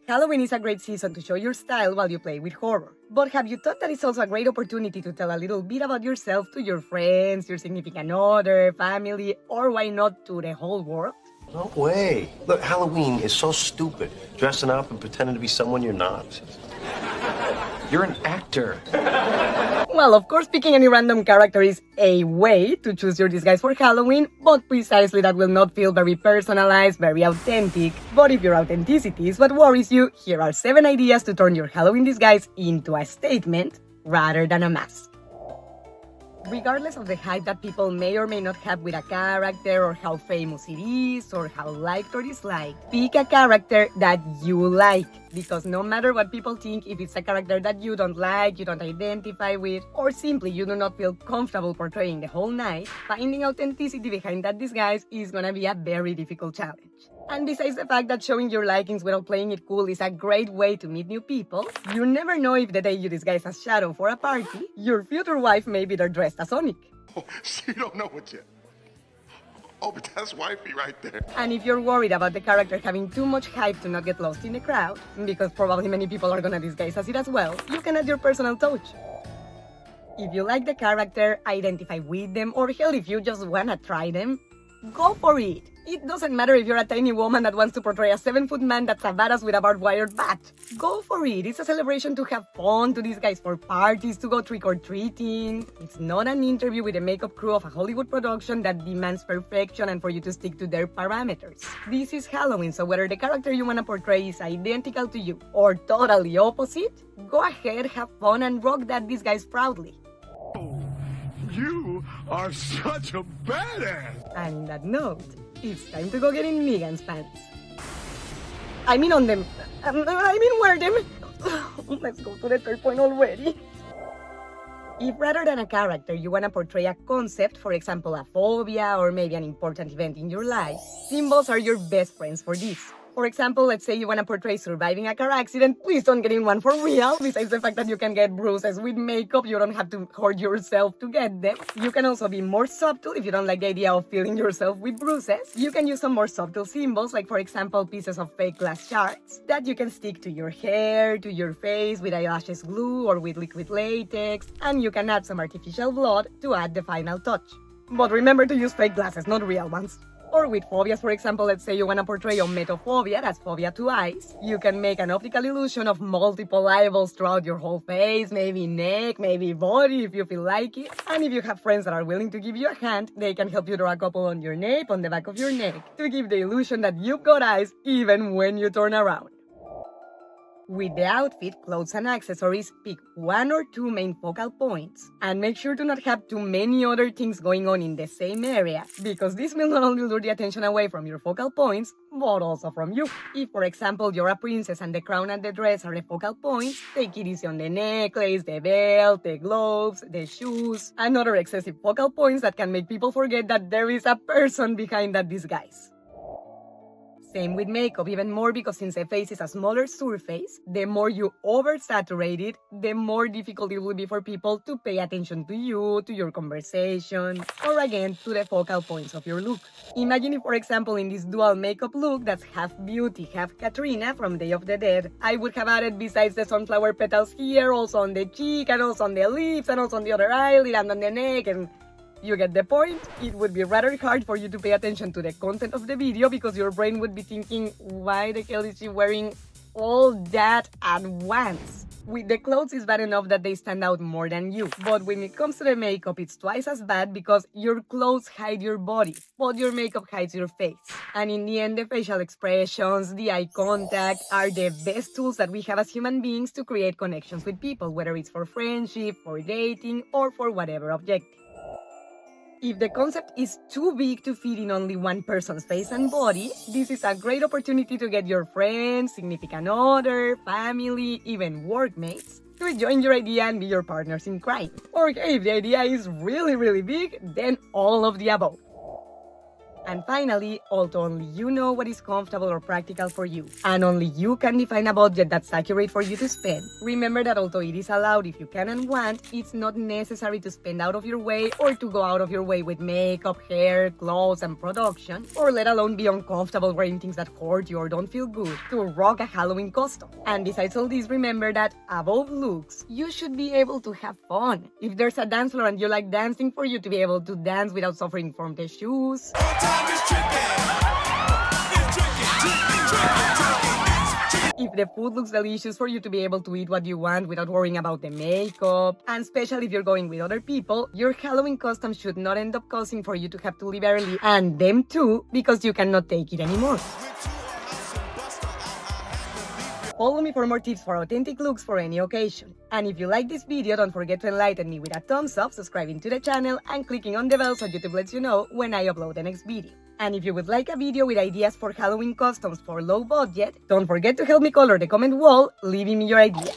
Halloween is a great season to show your style while you play with horror. But have you thought that it's also a great opportunity to tell a little bit about yourself to your friends, your significant other, family, or why not to the whole world? No way. Look, Halloween is so stupid. Dressing up and pretending to be someone you're not. You're an actor. Well, of course, picking any random character is a way to choose your disguise for Halloween, but precisely that will not feel very personalized, very authentic. But if your authenticity is what worries you, here are 7 ideas to turn your Halloween disguise into a statement rather than a mask. Regardless of the hype that people may or may not have with a character, or how famous it is, or how liked or disliked, pick a character that you like. Because no matter what people think, if it's a character that you don't like, you don't identify with, or simply you do not feel comfortable portraying the whole night, finding authenticity behind that disguise is gonna be a very difficult challenge. And besides the fact that showing your likings without playing it cool is a great way to meet new people, you never know if the day you disguise as Shadow for a party, your future wife may be there dressed as Sonic. Oh, she don't know it yet. Oh, but that's wifey right there. And if you're worried about the character having too much hype to not get lost in the crowd, because probably many people are gonna disguise as it as well, you can add your personal touch. If you like the character, identify with them, or hell, if you just wanna try them, go for it! It doesn't matter if you're a tiny woman that wants to portray a 7-foot man that's a badass with a barbed wire bat. Go for it! It's a celebration to have fun, to disguise for parties, to go trick-or-treating. It's not an interview with a makeup crew of a Hollywood production that demands perfection and for you to stick to their parameters. This is Halloween, so whether the character you want to portray is identical to you or totally opposite, go ahead, have fun, and rock that disguise proudly. You are such a badass. And in that note, it's time to go get in Megan's pants. I mean on them. Wear them. Let's go to the third point already. If rather than a character you want to portray a concept, for example a phobia or maybe an important event in your life, symbols are your best friends for this. For example, let's say you want to portray surviving a car accident, please don't get in one for real. Besides the fact that you can get bruises with makeup, you don't have to hurt yourself to get them. You can also be more subtle if you don't like the idea of filling yourself with bruises. You can use some more subtle symbols, like for example pieces of fake glass shards that you can stick to your hair, to your face with eyelashes glue or with liquid latex, and you can add some artificial blood to add the final touch. But remember to use fake glasses, not real ones. Or with phobias, for example, let's say you want to portray ometophobia, that's phobia to eyes. You can make an optical illusion of multiple eyeballs throughout your whole face, maybe neck, maybe body if you feel like it. And if you have friends that are willing to give you a hand, they can help you draw a couple on your nape, on the back of your neck, to give the illusion that you've got eyes even when you turn around. With the outfit, clothes, and accessories, pick 1 or 2 main focal points, and make sure to not have too many other things going on in the same area, because this will not only lure the attention away from your focal points, but also from you. If, for example, you're a princess and the crown and the dress are the focal points, take it easy on the necklace, the belt, the gloves, the shoes, and other excessive focal points that can make people forget that there is a person behind that disguise. Same with makeup, even more because since the face is a smaller surface, the more you oversaturate it, the more difficult it will be for people to pay attention to you, to your conversation, or again, to the focal points of your look. Imagine if, for example, in this dual makeup look that's half beauty, half Katrina from Day of the Dead, I would have added, besides the sunflower petals here, also on the cheek, and also on the lips, and also on the other eyelid, and on the neck, and you get the point? It would be rather hard for you to pay attention to the content of the video because your brain would be thinking, why the hell is she wearing all that at once? With the clothes, it's bad enough that they stand out more than you. But when it comes to the makeup, it's twice as bad because your clothes hide your body, but your makeup hides your face. And in the end, the facial expressions, the eye contact are the best tools that we have as human beings to create connections with people, whether it's for friendship, for dating, or for whatever objective. If the concept is too big to fit in only one person's face and body, this is a great opportunity to get your friends, significant other, family, even workmates to join your idea and be your partners in crime. Or hey, if the idea is really big, then all of the above. And finally, although only you know what is comfortable or practical for you, and only you can define a budget that's accurate for you to spend, remember that although it is allowed if you can and want, it's not necessary to spend out of your way or to go out of your way with makeup, hair, clothes, and production, or let alone be uncomfortable wearing things that hurt you or don't feel good to rock a Halloween costume. And besides all this, remember that above looks, you should be able to have fun. If there's a dance floor and you like dancing, for you to be able to dance without suffering from the shoes. If the food looks delicious, for you to be able to eat what you want without worrying about the makeup. And especially if you're going with other people, your Halloween costume should not end up causing for you to have to leave early, and them too, because you cannot take it anymore. Follow me for more tips for authentic looks for any occasion. And if you like this video, don't forget to enlighten me with a thumbs up, subscribing to the channel, and clicking on the bell so YouTube lets you know when I upload the next video. And if you would like a video with ideas for Halloween costumes for low budget, don't forget to help me color the comment wall, leaving me your idea.